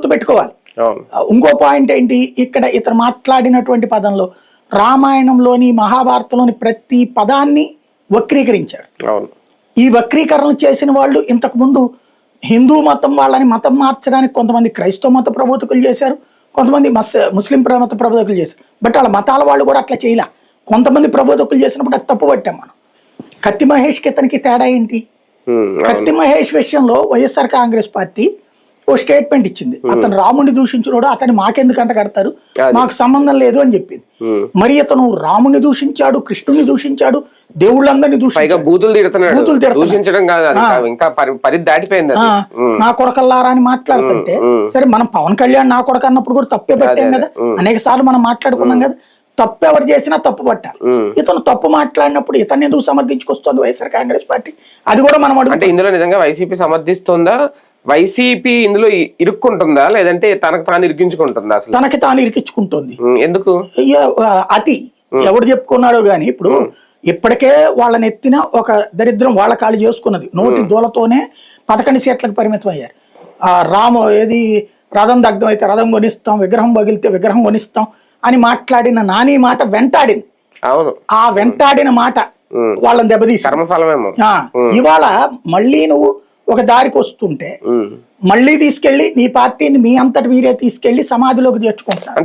గుర్తుపెట్టుకోవాలి. ఇంకో పాయింట్ ఏంటి, ఇక్కడ ఇతను మాట్లాడినటువంటి పదంలో రామాయణంలోని మహాభారతంలోని ప్రతి పదాన్ని వక్రీకరించాడు. ఈ వక్రీకరణలు చేసిన వాళ్ళు ఇంతకు ముందు హిందూ మతం వాళ్ళని మతం మార్చడానికి కొంతమంది క్రైస్తవ మత ప్రబోధకులు చేశారు, కొంతమంది ముస్లిం మత ప్రబోధకులు చేశారు. బట్ వాళ్ళ మతాల వాళ్ళు కూడా అట్లా చేయలే. కొంతమంది ప్రబోధకులు చేసినప్పుడు అది తప్పు పట్టాం మనం. కత్తి మహేష్కి ఇతనికి తేడా ఏంటి? కత్తి మహేష్ విషయంలో వైఎస్ఆర్ కాంగ్రెస్ పార్టీ ఓ స్టేట్మెంట్ ఇచ్చింది, అతను రాముడిని దూషించినోడు అతన్ని మాకెందుకు అంట కడతారు, మాకు సంబంధం లేదు అని చెప్పింది. మరి అతను రాముడిని దూషించాడు, కృష్ణుని దూషించాడు, దేవుళ్ళందరినీ నా కొడకల్లారా అని మాట్లాడుతుంటే, సరే మనం పవన్ కళ్యాణ్ నా కొడక అన్నప్పుడు కూడా తప్పే పట్టాం కదా, అనేక సార్లు మనం మాట్లాడుకున్నాం కదా. తప్పు ఎవరు చేసినా తప్పు పట్టాలి. ఇతను తప్పు మాట్లాడినప్పుడు ఇతను ఎందుకు సమర్థించుకొస్తుంది వైఎస్ఆర్ కాంగ్రెస్ పార్టీ? అది కూడా మనం అడుగుతాం. ఇందులో నిజంగా వైసీపీ సమర్థిస్తుందా, వైసీపీ ఇందులో ఇరుక్కుంటుందా, లేదంటే తనకు తాను ఇరికించుకుంటుందా? అసలు తనకి తాను ఇరికించుకుంటుంది. ఎందుకు? అతి ఎవడు చెప్పుకున్నాడో గాని ఇప్పుడు ఇప్పటికే వాళ్ళని ఎత్తిన ఒక దరిద్రం వాళ్ళ కాళ్ళు చేసుకున్నది. నోటి దూలతోనే 11 సీట్లకు పరిమితం అయ్యారు. రాము ఏది రథం దగ్ధం అయితే రథం కొనిస్తాం, విగ్రహం పగిలితే విగ్రహం కొనిస్తాం అని మాట్లాడిన నాని మాట వెంటాడింది. ఆ వెంటాడిన మాట వాళ్ళని దెబ్బతీసి ఇవాళ మళ్ళీ నువ్వు ఒక దారికి వస్తుంటే మళ్ళీ తీసుకెళ్లి నీ పార్టీని మీ అంతటి మీరే తీసుకెళ్లి సమాధిలోకి చేర్చుకుంటున్నారు.